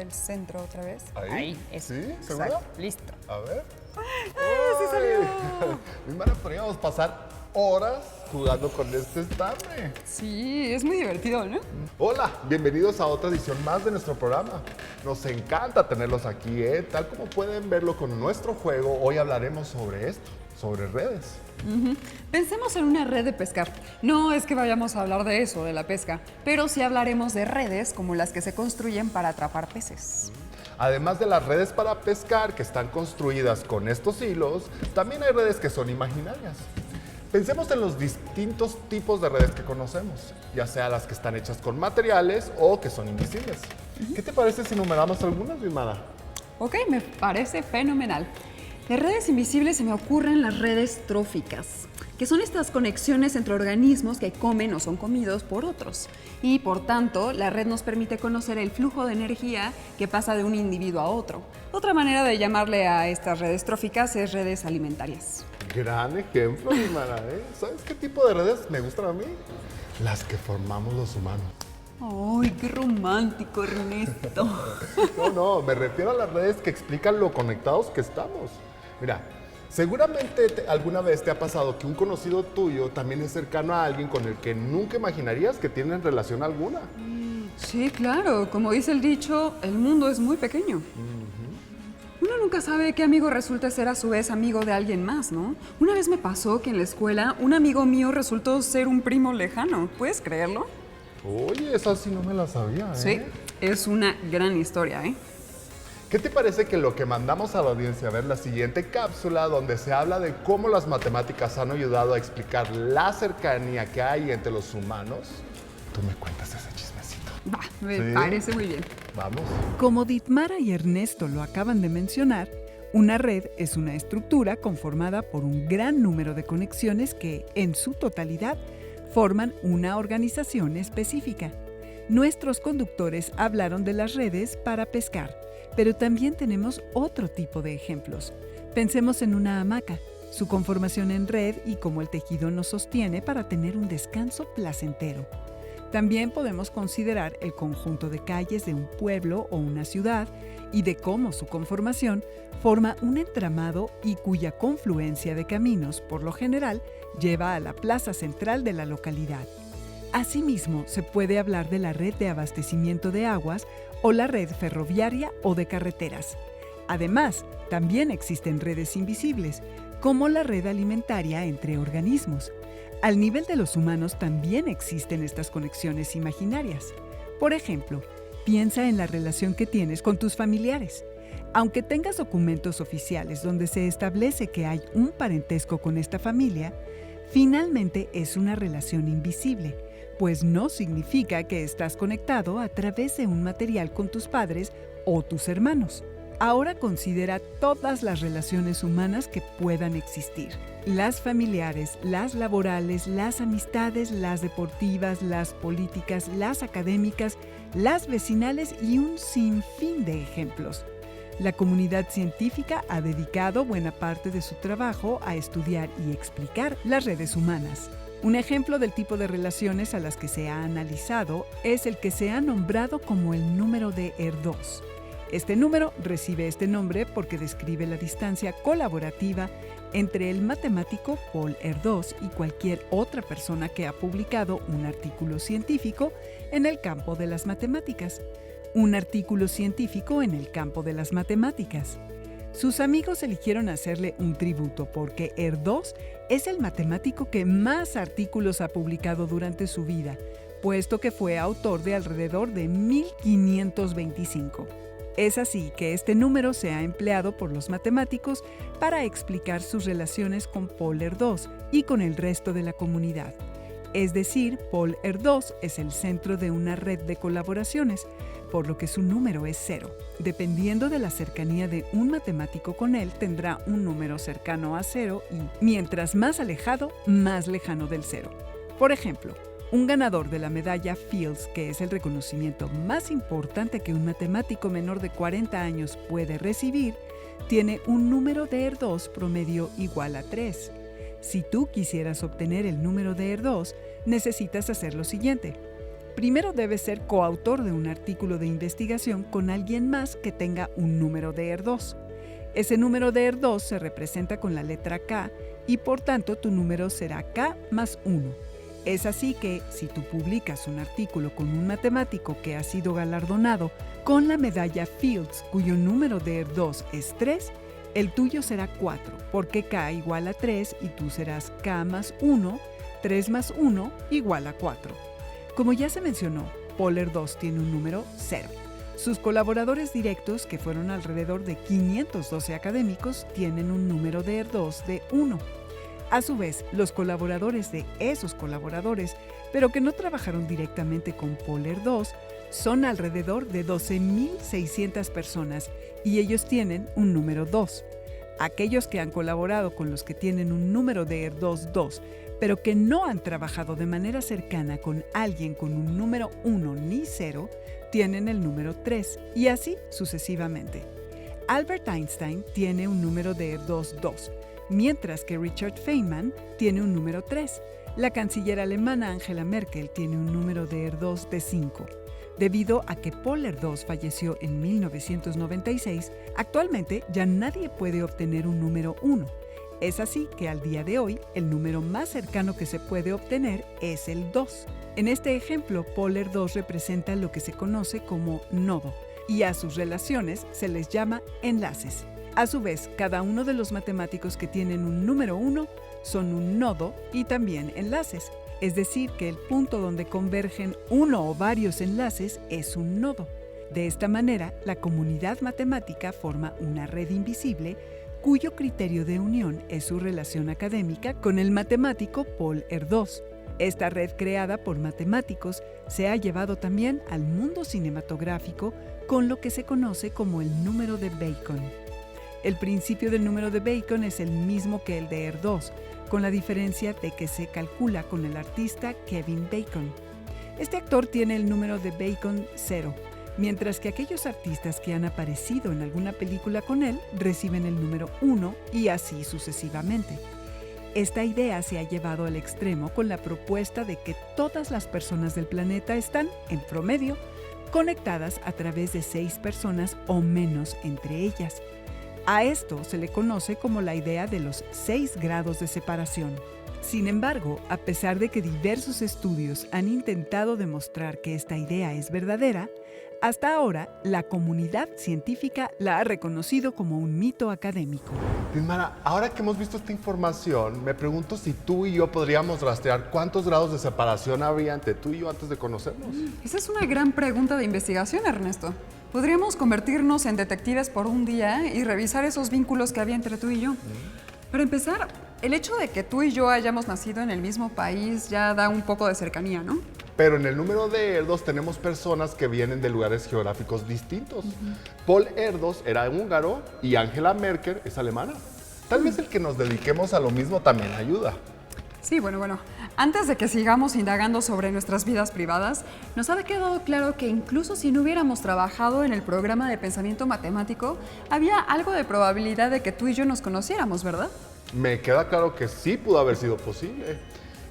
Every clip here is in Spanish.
el centro otra vez. Ahí, eso. ¿Sí? ¿Segura? Exacto, listo. A ver. ¡Sí salió! Mi hermana, podríamos pasar horas jugando con este estambre. Sí, es muy divertido, ¿no? Hola, bienvenidos a otra edición más de nuestro programa. Nos encanta tenerlos aquí, ¿eh? Tal como pueden verlo con nuestro juego, hoy hablaremos sobre esto, sobre redes. Pensemos en una red de pescar. No es que vayamos a hablar de eso, de la pesca, pero sí hablaremos de redes como las que se construyen para atrapar peces. Además de las redes para pescar que están construidas con estos hilos, también hay redes que son imaginarias. Pensemos en los distintos tipos de redes que conocemos, ya sea las que están hechas con materiales o que son invisibles. ¿Qué te parece si numeramos algunas, mi hermana? Ok, me parece fenomenal. De redes invisibles se me ocurren las redes tróficas, que son estas conexiones entre organismos que comen o son comidos por otros. Y por tanto, la red nos permite conocer el flujo de energía que pasa de un individuo a otro. Otra manera de llamarle a estas redes tróficas es redes alimentarias. Gran ejemplo, mi hermana, ¿eh? ¿Sabes qué tipo de redes me gustan a mí? Las que formamos los humanos. ¡Ay, qué romántico, Ernesto! No, me refiero a las redes que explican lo conectados que estamos. Mira, seguramente alguna vez te ha pasado que un conocido tuyo también es cercano a alguien con el que nunca imaginarías que tienen relación alguna. Sí, claro. Como dice el dicho, el mundo es muy pequeño. Uno nunca sabe qué amigo resulta ser a su vez amigo de alguien más, ¿no? Una vez me pasó que en la escuela un amigo mío resultó ser un primo lejano. ¿Puedes creerlo? Oye, esa sí no me la sabía, ¿eh? Sí, es una gran historia, ¿eh? ¿Qué te parece que lo que mandamos a la audiencia a ver la siguiente cápsula donde se habla de cómo las matemáticas han ayudado a explicar la cercanía que hay entre los humanos? Tú me cuentas ese chismecito. Va, me ¿Sí? parece muy bien. Vamos. Como Ditmara y Ernesto lo acaban de mencionar, una red es una estructura conformada por un gran número de conexiones que, en su totalidad, forman una organización específica. Nuestros conductores hablaron de las redes para pescar, pero también tenemos otro tipo de ejemplos. Pensemos en una hamaca, su conformación en red y cómo el tejido nos sostiene para tener un descanso placentero. También podemos considerar el conjunto de calles de un pueblo o una ciudad y de cómo su conformación forma un entramado y cuya confluencia de caminos, por lo general, lleva a la plaza central de la localidad. Asimismo, se puede hablar de la red de abastecimiento de aguas o la red ferroviaria o de carreteras. Además, también existen redes invisibles, como la red alimentaria entre organismos. Al nivel de los humanos también existen estas conexiones imaginarias. Por ejemplo, piensa en la relación que tienes con tus familiares. Aunque tengas documentos oficiales donde se establece que hay un parentesco con esta familia, finalmente es una relación invisible, pues no significa que estás conectado a través de un material con tus padres o tus hermanos. Ahora considera todas las relaciones humanas que puedan existir. Las familiares, las laborales, las amistades, las deportivas, las políticas, las académicas, las vecinales y un sinfín de ejemplos. La comunidad científica ha dedicado buena parte de su trabajo a estudiar y explicar las redes humanas. Un ejemplo del tipo de relaciones a las que se ha analizado es el que se ha nombrado como el número de Erdős. Este número recibe este nombre porque describe la distancia colaborativa entre el matemático Paul Erdős y cualquier otra persona que ha publicado un artículo científico en el campo de las matemáticas. Un artículo científico en el campo de las matemáticas. Sus amigos eligieron hacerle un tributo porque Erdős es el matemático que más artículos ha publicado durante su vida, puesto que fue autor de alrededor de 1525. Es así que este número se ha empleado por los matemáticos para explicar sus relaciones con Paul Erdős y con el resto de la comunidad. Es decir, Paul Erdős es el centro de una red de colaboraciones, por lo que su número es 0. Dependiendo de la cercanía de un matemático con él, tendrá un número cercano a 0 y, mientras más alejado, más lejano del 0. Por ejemplo, un ganador de la medalla Fields, que es el reconocimiento más importante que un matemático menor de 40 años puede recibir, tiene un número de Erdős promedio igual a 3. Si tú quisieras obtener el número de Erdős, necesitas hacer lo siguiente. Primero debes ser coautor de un artículo de investigación con alguien más que tenga un número de ER2. Ese número de ER2 se representa con la letra K y por tanto tu número será K más 1. Es así que si tú publicas un artículo con un matemático que ha sido galardonado con la medalla Fields cuyo número de ER2 es 3, el tuyo será 4 porque K igual a 3 y tú serás K más 1, 3 más 1 igual a 4. Como ya se mencionó, Paul ER2 tiene un número 0. Sus colaboradores directos, que fueron alrededor de 512 académicos, tienen un número de ER2 de 1. A su vez, los colaboradores de esos colaboradores, pero que no trabajaron directamente con Paul ER2, son alrededor de 12.600 personas y ellos tienen un número 2. Aquellos que han colaborado con los que tienen un número de ER2 2, pero que no han trabajado de manera cercana con alguien con un número 1 ni 0, tienen el número 3 y así sucesivamente. Albert Einstein tiene un número de ER2 2, mientras que Richard Feynman tiene un número 3. La canciller alemana Angela Merkel tiene un número de ER2 de 5. Debido a que Paul ER2 falleció en 1996, actualmente ya nadie puede obtener un número 1. Es así que al día de hoy, el número más cercano que se puede obtener es el 2. En este ejemplo, Paul ER2 representa lo que se conoce como nodo, y a sus relaciones se les llama enlaces. A su vez, cada uno de los matemáticos que tienen un número 1 son un nodo y también enlaces. Es decir, que el punto donde convergen uno o varios enlaces es un nodo. De esta manera, la comunidad matemática forma una red invisible cuyo criterio de unión es su relación académica con el matemático Paul ER2. Esta red creada por matemáticos se ha llevado también al mundo cinematográfico con lo que se conoce como el número de Bacon. El principio del número de Bacon es el mismo que el de ER2, con la diferencia de que se calcula con el artista Kevin Bacon. Este actor tiene el número de Bacon 0, mientras que aquellos artistas que han aparecido en alguna película con él reciben el número 1 y así sucesivamente. Esta idea se ha llevado al extremo con la propuesta de que todas las personas del planeta están, en promedio, conectadas a través de 6 personas o menos entre ellas. A esto se le conoce como la idea de los 6 grados de separación. Sin embargo, a pesar de que diversos estudios han intentado demostrar que esta idea es verdadera, hasta ahora la comunidad científica la ha reconocido como un mito académico. Lismara, ahora que hemos visto esta información, me pregunto si tú y yo podríamos rastrear cuántos grados de separación habría entre tú y yo antes de conocernos. Esa es una gran pregunta de investigación, Ernesto. Podríamos convertirnos en detectives por un día y revisar esos vínculos que había entre tú y yo. Para empezar, el hecho de que tú y yo hayamos nacido en el mismo país ya da un poco de cercanía, ¿no? Pero en el número de ER2 tenemos personas que vienen de lugares geográficos distintos. Paul ER2 era húngaro y Angela Merkel es alemana. Tal vez el que nos dediquemos a lo mismo también ayuda. Sí, bueno. Antes de que sigamos indagando sobre nuestras vidas privadas, nos ha quedado claro que incluso si no hubiéramos trabajado en el programa de pensamiento matemático, había algo de probabilidad de que tú y yo nos conociéramos, ¿verdad? Me queda claro que sí pudo haber sido posible.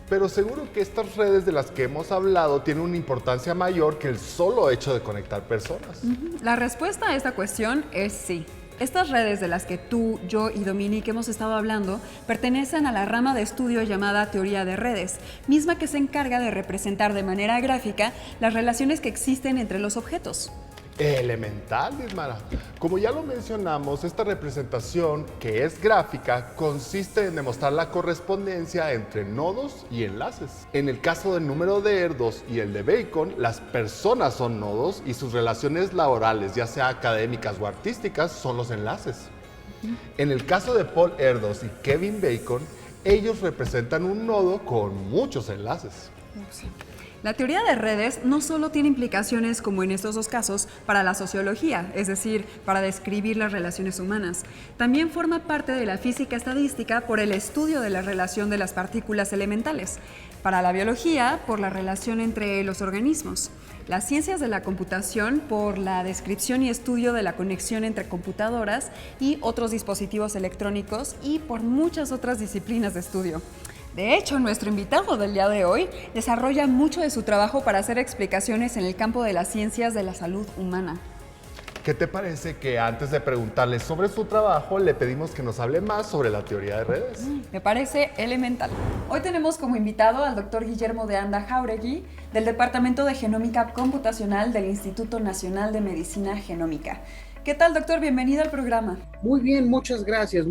Pero seguro que estas redes de las que hemos hablado tienen una importancia mayor que el solo hecho de conectar personas. La respuesta a esta cuestión es sí. Estas redes de las que tú, yo y Dominique hemos estado hablando pertenecen a la rama de estudio llamada teoría de redes, misma que se encarga de representar de manera gráfica las relaciones que existen entre los objetos. Elemental, Lismara. Como ya lo mencionamos, esta representación, que es gráfica, consiste en demostrar la correspondencia entre nodos y enlaces. En el caso del número de ER2 y el de Bacon, las personas son nodos y sus relaciones laborales, ya sea académicas o artísticas, son los enlaces. En el caso de Paul ER2 y Kevin Bacon, ellos representan un nodo con muchos enlaces. Sí. La teoría de redes no solo tiene implicaciones, como en estos dos casos, para la sociología, es decir, para describir las relaciones humanas. También forma parte de la física estadística por el estudio de la relación de las partículas elementales. Para la biología, por la relación entre los organismos. Las ciencias de la computación, por la descripción y estudio de la conexión entre computadoras y otros dispositivos electrónicos, y por muchas otras disciplinas de estudio. De hecho, nuestro invitado del día de hoy desarrolla mucho de su trabajo para hacer explicaciones en el campo de las ciencias de la salud humana. ¿Qué te parece que antes de preguntarle sobre su trabajo, le pedimos que nos hable más sobre la teoría de redes? Me parece elemental. Hoy tenemos como invitado al doctor Guillermo de Anda Jáuregui, del Departamento de Genómica Computacional del Instituto Nacional de Medicina Genómica. ¿Qué tal, doctor? Bienvenido al programa. Muy bien, muchas gracias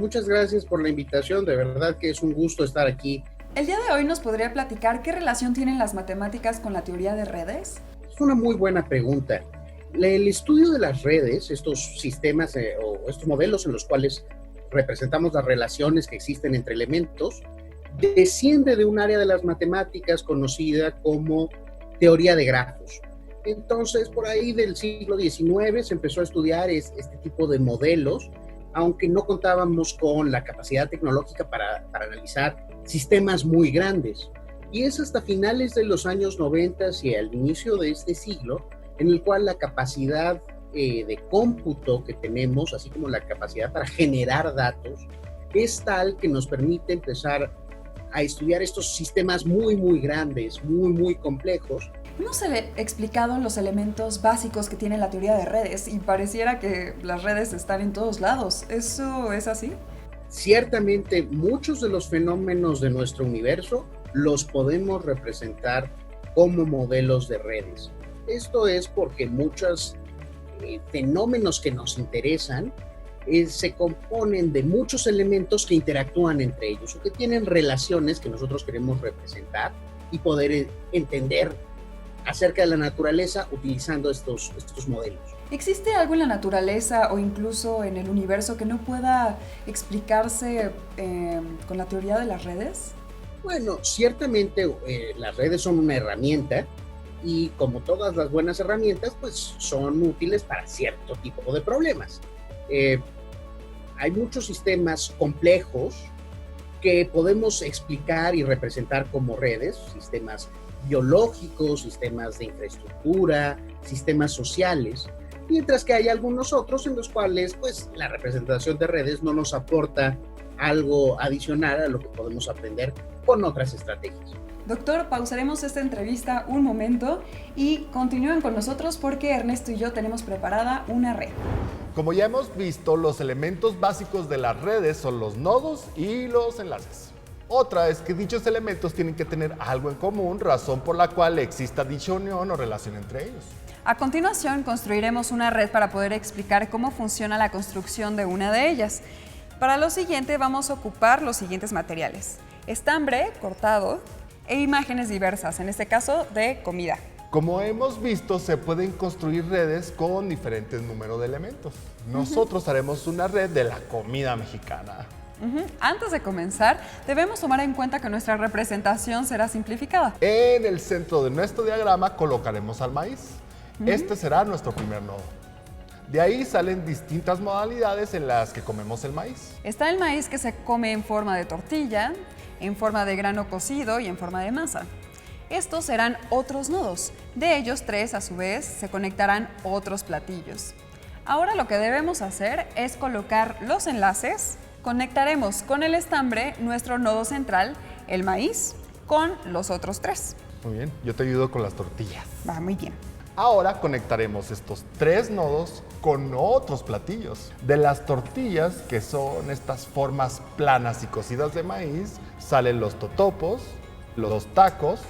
por la invitación, de verdad que es un gusto estar aquí. El día de hoy nos podría platicar qué relación tienen las matemáticas con la teoría de redes. Es una muy buena pregunta. El estudio de las redes, estos sistemas o estos modelos en los cuales representamos las relaciones que existen entre elementos, desciende de un área de las matemáticas conocida como teoría de grafos. Entonces, por ahí del siglo XIX se empezó a estudiar este tipo de modelos, aunque no contábamos con la capacidad tecnológica para analizar sistemas muy grandes. Y es hasta finales de los años 90 y al inicio de este siglo en el cual la capacidad de cómputo que tenemos, así como la capacidad para generar datos, es tal que nos permite empezar a estudiar estos sistemas muy, muy grandes, muy, muy complejos. Hemos explicado los elementos básicos que tiene la teoría de redes y pareciera que las redes están en todos lados. ¿Eso es así? Ciertamente, muchos de los fenómenos de nuestro universo los podemos representar como modelos de redes. Esto es porque muchos fenómenos que nos interesan se componen de muchos elementos que interactúan entre ellos o que tienen relaciones que nosotros queremos representar y poder entender acerca de la naturaleza utilizando estos modelos. ¿Existe algo en la naturaleza o incluso en el universo que no pueda explicarse con la teoría de las redes? Bueno, ciertamente las redes son una herramienta y como todas las buenas herramientas, pues son útiles para cierto tipo de problemas. Hay muchos sistemas complejos que podemos explicar y representar como redes, sistemas biológicos, sistemas de infraestructura, sistemas sociales, mientras que hay algunos otros en los cuales pues la representación de redes no nos aporta algo adicional a lo que podemos aprender con otras estrategias. Doctor, pausaremos esta entrevista un momento y continúen con nosotros porque Ernesto y yo tenemos preparada una red. Como ya hemos visto, los elementos básicos de las redes son los nodos y los enlaces. Otra es que dichos elementos tienen que tener algo en común, razón por la cual exista dicha unión o relación entre ellos. A continuación, construiremos una red para poder explicar cómo funciona la construcción de una de ellas. Para lo siguiente vamos a ocupar los siguientes materiales: estambre cortado e imágenes diversas, en este caso de comida. Como hemos visto, se pueden construir redes con diferentes números de elementos. Nosotros haremos una red de la comida mexicana. Antes de comenzar, debemos tomar en cuenta que nuestra representación será simplificada. En el centro de nuestro diagrama colocaremos al maíz. Este será nuestro primer nodo. De ahí salen distintas modalidades en las que comemos el maíz. Está el maíz que se come en forma de tortilla, en forma de grano cocido y en forma de masa. Estos serán otros nodos. De ellos 3, a su vez, se conectarán otros platillos. Ahora lo que debemos hacer es colocar los enlaces. Conectaremos con el estambre nuestro nodo central, el maíz, con los otros 3. Muy bien, yo te ayudo con las tortillas. Va muy bien. Ahora conectaremos estos 3 nodos con otros platillos. De las tortillas, que son estas formas planas y cocidas de maíz, salen los totopos, los tacos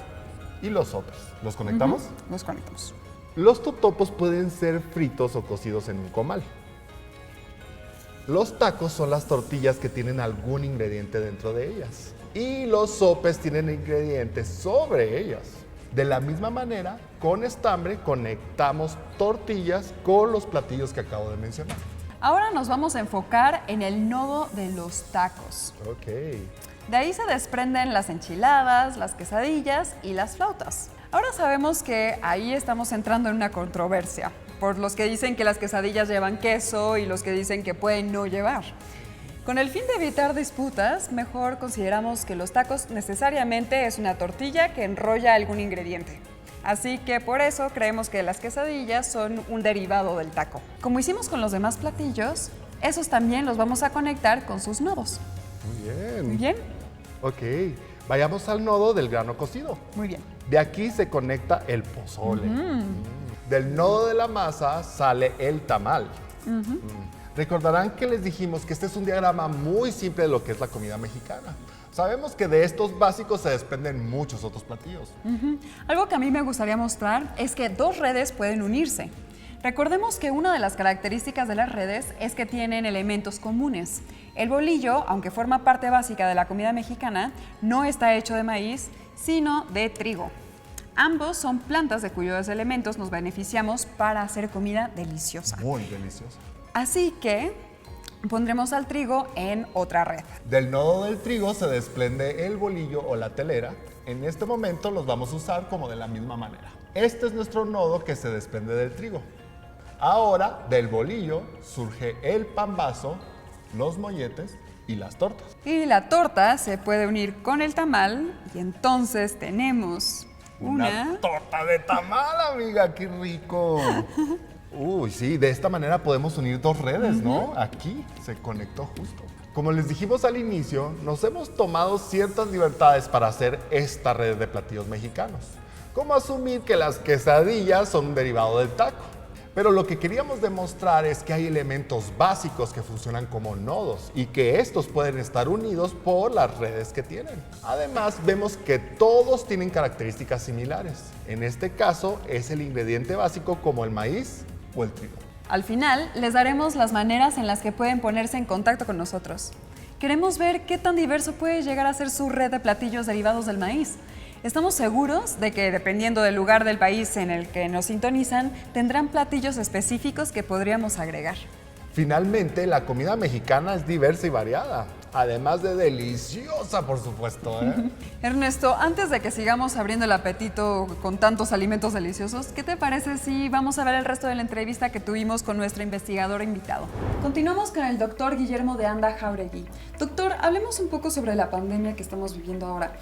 y los sopes. ¿Los conectamos? Los conectamos. Los totopos pueden ser fritos o cocidos en un comal. Los tacos son las tortillas que tienen algún ingrediente dentro de ellas. Y los sopes tienen ingredientes sobre ellas. De la misma manera, con estambre conectamos tortillas con los platillos que acabo de mencionar. Ahora nos vamos a enfocar en el nodo de los tacos. Ok. De ahí se desprenden las enchiladas, las quesadillas y las flautas. Ahora sabemos que ahí estamos entrando en una controversia, por los que dicen que las quesadillas llevan queso y los que dicen que pueden no llevar. Con el fin de evitar disputas, mejor consideramos que los tacos necesariamente es una tortilla que enrolla algún ingrediente. Así que por eso creemos que las quesadillas son un derivado del taco. Como hicimos con los demás platillos, esos también los vamos a conectar con sus nodos. Muy bien. ¿Muy bien? Ok. Vayamos al nodo del grano cocido. Muy bien. De aquí se conecta el pozole. Del nodo de la masa sale el tamal. Recordarán que les dijimos que este es un diagrama muy simple de lo que es la comida mexicana. Sabemos que de estos básicos se desprenden muchos otros platillos. Algo que a mí me gustaría mostrar es que dos redes pueden unirse. Recordemos que una de las características de las redes es que tienen elementos comunes. El bolillo, aunque forma parte básica de la comida mexicana, no está hecho de maíz, sino de trigo. Ambos son plantas de cuyos elementos nos beneficiamos para hacer comida deliciosa. Muy deliciosa. Así que pondremos al trigo en otra red. Del nodo del trigo se desprende el bolillo o la telera. En este momento los vamos a usar como de la misma manera. Este es nuestro nodo que se desprende del trigo. Ahora, del bolillo surge el pambazo, los molletes y las tortas. Y la torta se puede unir con el tamal y entonces tenemos Una torta de tamal, amiga, qué rico. Uy, sí, de esta manera podemos unir dos redes, ¿no? Aquí se conectó justo. Como les dijimos al inicio, nos hemos tomado ciertas libertades para hacer esta red de platillos mexicanos, como asumir que las quesadillas son un derivado del taco. Pero lo que queríamos demostrar es que hay elementos básicos que funcionan como nodos y que estos pueden estar unidos por las redes que tienen. Además, vemos que todos tienen características similares. En este caso, es el ingrediente básico como el maíz o el trigo. Al final, les daremos las maneras en las que pueden ponerse en contacto con nosotros. Queremos ver qué tan diverso puede llegar a ser su red de platillos derivados del maíz. Estamos seguros de que, dependiendo del lugar del país en el que nos sintonizan, tendrán platillos específicos que podríamos agregar. Finalmente, la comida mexicana es diversa y variada, además de deliciosa, por supuesto, ¿eh? Ernesto, antes de que sigamos abriendo el apetito con tantos alimentos deliciosos, ¿qué te parece si vamos a ver el resto de la entrevista que tuvimos con nuestro investigador invitado? Continuamos con el doctor Guillermo de Anda Jáuregui. Doctor, hablemos un poco sobre la pandemia que estamos viviendo ahora.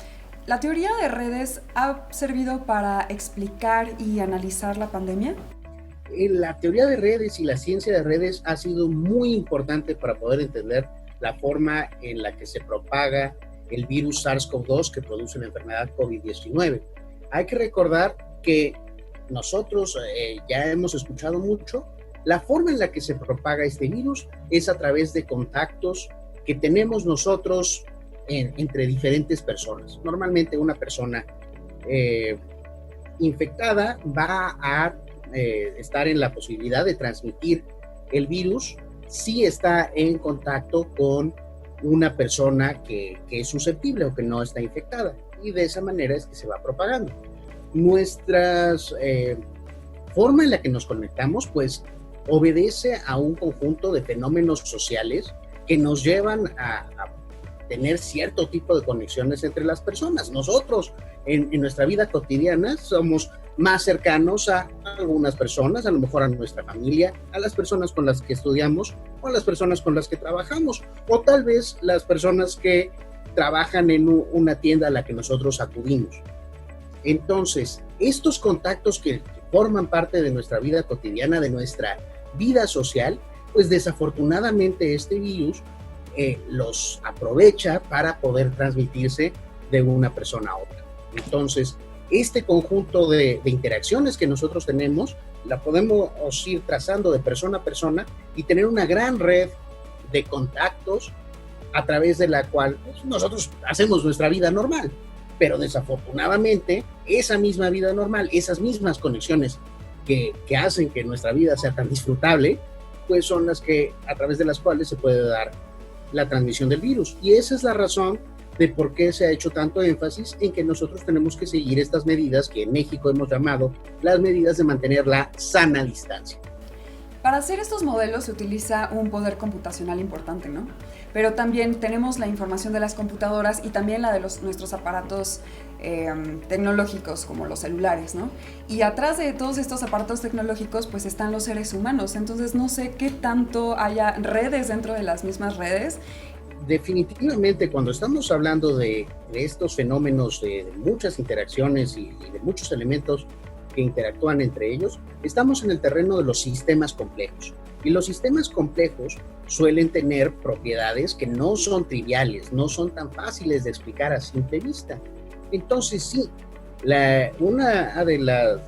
¿La teoría de redes ha servido para explicar y analizar la pandemia? La teoría de redes y la ciencia de redes ha sido muy importante para poder entender la forma en la que se propaga el virus SARS-CoV-2 que produce la enfermedad COVID-19. Hay que recordar que nosotros ya hemos escuchado mucho, la forma en la que se propaga este virus es a través de contactos que tenemos nosotros entre diferentes personas. Normalmente una persona infectada va a estar en la posibilidad de transmitir el virus si está en contacto con una persona que es susceptible o que no está infectada, y de esa manera es que se va propagando. Nuestra forma en la que nos conectamos pues obedece a un conjunto de fenómenos sociales que nos llevan a tener cierto tipo de conexiones entre las personas. Nosotros en nuestra vida cotidiana somos más cercanos a algunas personas, a lo mejor a nuestra familia, a las personas con las que estudiamos o a las personas con las que trabajamos, o tal vez las personas que trabajan en una tienda a la que nosotros acudimos. Entonces, estos contactos que forman parte de nuestra vida cotidiana, de nuestra vida social, pues desafortunadamente este virus los aprovecha para poder transmitirse de una persona a otra. Entonces, este conjunto de interacciones que nosotros tenemos, la podemos ir trazando de persona a persona y tener una gran red de contactos a través de la cual pues, nosotros hacemos nuestra vida normal. Pero desafortunadamente, esa misma vida normal, esas mismas conexiones que hacen que nuestra vida sea tan disfrutable, pues son las que, a través de las cuales se puede dar la transmisión del virus. Y esa es la razón de por qué se ha hecho tanto énfasis en que nosotros tenemos que seguir estas medidas que en México hemos llamado las medidas de mantener la sana distancia. Para hacer estos modelos se utiliza un poder computacional importante, ¿no? Pero también tenemos la información de las computadoras y también la de nuestros aparatos tecnológicos como los celulares, ¿no? Y atrás de todos estos aparatos tecnológicos pues están los seres humanos, entonces no sé qué tanto haya redes dentro de las mismas redes. Definitivamente, cuando estamos hablando de estos fenómenos de muchas interacciones y de muchos elementos que interactúan entre ellos, estamos en el terreno de los sistemas complejos. Y los sistemas complejos suelen tener propiedades que no son triviales, no son tan fáciles de explicar a simple vista. Entonces sí, una de las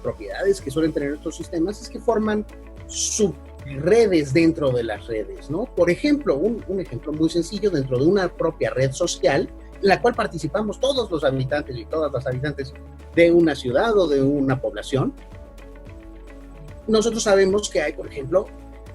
propiedades que suelen tener estos sistemas es que forman subredes dentro de las redes, ¿no? Por ejemplo, un ejemplo muy sencillo, dentro de una propia red social, en la cual participamos todos los habitantes y todas las habitantes de una ciudad o de una población, nosotros sabemos que hay, por ejemplo,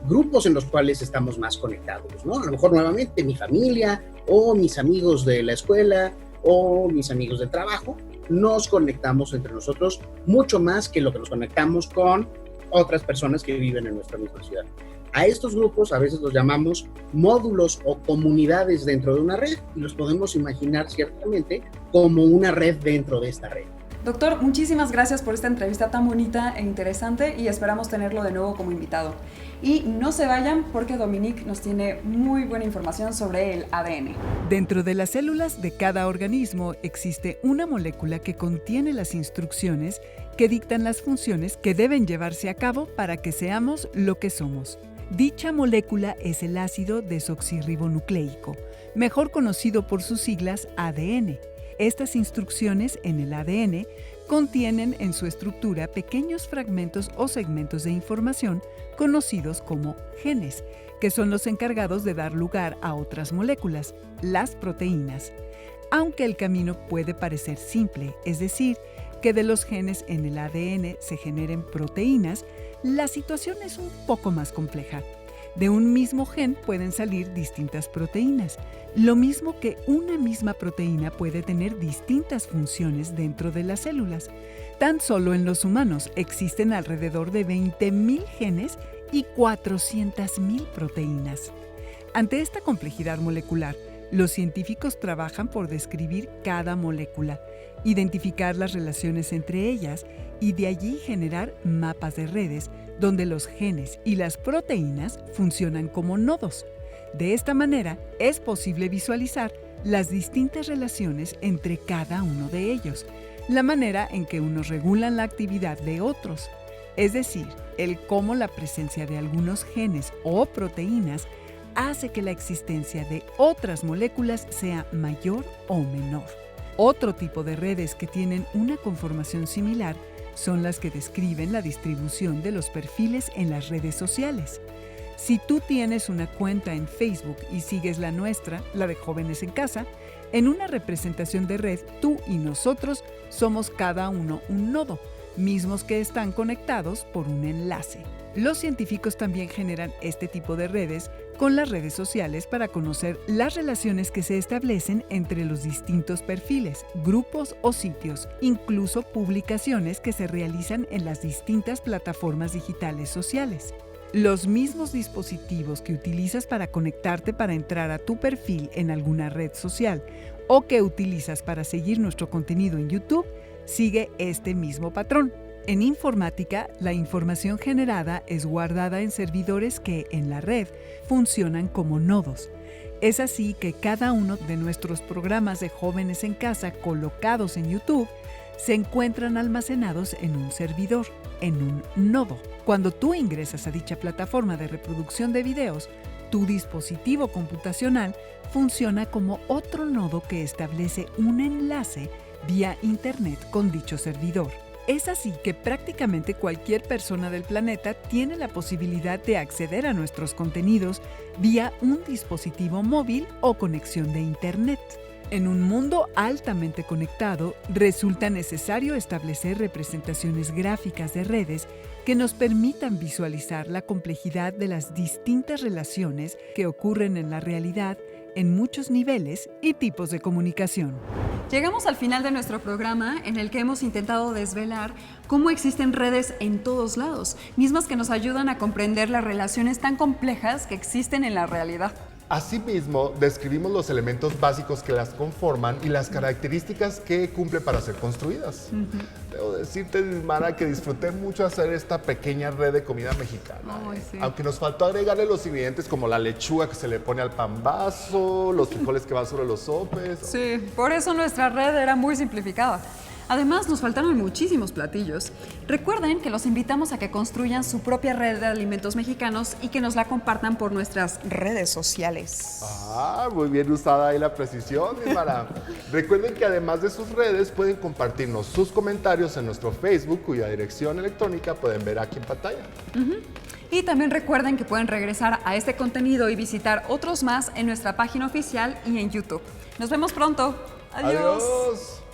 grupos en los cuales estamos más conectados, ¿no? A lo mejor nuevamente mi familia o mis amigos de la escuela o mis amigos del trabajo, nos conectamos entre nosotros mucho más que lo que nos conectamos con otras personas que viven en nuestra misma ciudad. A estos grupos a veces los llamamos módulos o comunidades dentro de una red y los podemos imaginar ciertamente como una red dentro de esta red. Doctor, muchísimas gracias por esta entrevista tan bonita e interesante y esperamos tenerlo de nuevo como invitado. Y no se vayan porque Dominique nos tiene muy buena información sobre el ADN. Dentro de las células de cada organismo existe una molécula que contiene las instrucciones que dictan las funciones que deben llevarse a cabo para que seamos lo que somos. Dicha molécula es el ácido desoxirribonucleico, mejor conocido por sus siglas ADN. Estas instrucciones en el ADN contienen en su estructura pequeños fragmentos o segmentos de información conocidos como genes, que son los encargados de dar lugar a otras moléculas, las proteínas. Aunque el camino puede parecer simple, es decir, que de los genes en el ADN se generen proteínas, la situación es un poco más compleja. De un mismo gen pueden salir distintas proteínas, lo mismo que una misma proteína puede tener distintas funciones dentro de las células. Tan solo en los humanos existen alrededor de 20.000 genes y 400.000 proteínas. Ante esta complejidad molecular, los científicos trabajan por describir cada molécula, identificar las relaciones entre ellas y de allí generar mapas de redes donde los genes y las proteínas funcionan como nodos. De esta manera, es posible visualizar las distintas relaciones entre cada uno de ellos, la manera en que unos regulan la actividad de otros, es decir, el cómo la presencia de algunos genes o proteínas hace que la existencia de otras moléculas sea mayor o menor. Otro tipo de redes que tienen una conformación similar son las que describen la distribución de los perfiles en las redes sociales. Si tú tienes una cuenta en Facebook y sigues la nuestra, la de Jóvenes en Casa, en una representación de red, tú y nosotros somos cada uno un nodo, mismos que están conectados por un enlace. Los científicos también generan este tipo de redes con las redes sociales para conocer las relaciones que se establecen entre los distintos perfiles, grupos o sitios, incluso publicaciones que se realizan en las distintas plataformas digitales sociales. Los mismos dispositivos que utilizas para conectarte para entrar a tu perfil en alguna red social o que utilizas para seguir nuestro contenido en YouTube, sigue este mismo patrón. En informática, la información generada es guardada en servidores que, en la red, funcionan como nodos. Es así que cada uno de nuestros programas de Jóvenes en Casa colocados en YouTube se encuentran almacenados en un servidor, en un nodo. Cuando tú ingresas a dicha plataforma de reproducción de videos, tu dispositivo computacional funciona como otro nodo que establece un enlace vía Internet con dicho servidor. Es así que prácticamente cualquier persona del planeta tiene la posibilidad de acceder a nuestros contenidos vía un dispositivo móvil o conexión de Internet. En un mundo altamente conectado, resulta necesario establecer representaciones gráficas de redes que nos permitan visualizar la complejidad de las distintas relaciones que ocurren en la realidad en muchos niveles y tipos de comunicación. Llegamos al final de nuestro programa en el que hemos intentado desvelar cómo existen redes en todos lados, mismas que nos ayudan a comprender las relaciones tan complejas que existen en la realidad. Asimismo, describimos los elementos básicos que las conforman y las características que cumplen para ser construidas. Debo decirte, Mara, que disfruté mucho hacer esta pequeña red de comida mexicana. Sí. Aunque nos faltó agregarle los ingredientes como la lechuga que se le pone al pambazo, los frijoles que van sobre los sopes. Sí, por eso nuestra red era muy simplificada. Además, nos faltaron muchísimos platillos. Recuerden que los invitamos a que construyan su propia red de alimentos mexicanos y que nos la compartan por nuestras redes sociales. Ah, muy bien usada ahí la precisión, mi Mara. Recuerden que además de sus redes, pueden compartirnos sus comentarios en nuestro Facebook, cuya dirección electrónica pueden ver aquí en pantalla. Y también recuerden que pueden regresar a este contenido y visitar otros más en nuestra página oficial y en YouTube. Nos vemos pronto. Adiós. Adiós.